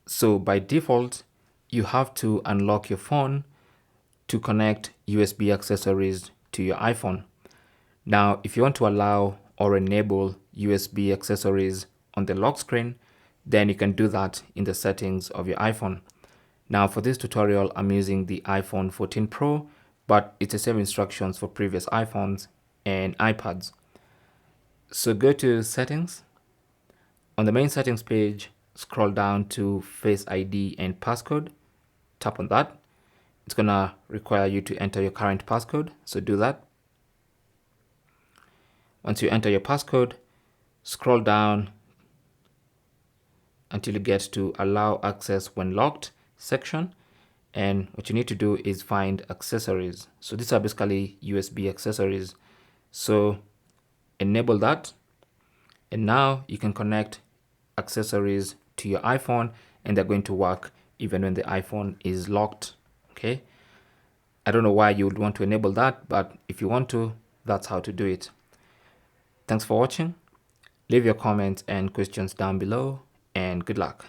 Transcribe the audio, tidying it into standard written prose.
So by default, you have to unlock your phone to connect USB accessories to your iPhone. Now, if you want to allow or enable USB accessories on the lock screen, then you can do that in the settings of your iPhone. Now, for this tutorial, I'm using the iPhone 14 Pro, but it's the same instructions for previous iPhones and iPads. So go to settings. On the main settings page, scroll down to Face ID and passcode. Tap on that. It's gonna require you to enter your current passcode, so do that. Once you enter your passcode, scroll down until you get to Allow Access When Locked section. And what you need to do is find accessories. So these are basically USB accessories. So enable that. And now you can connect accessories to your iPhone and they're going to work even when the iPhone is locked. Okay. I don't know why you would want to enable that, but if you want to, that's how to do it. Thanks for watching. Leave your comments and questions down below and good luck.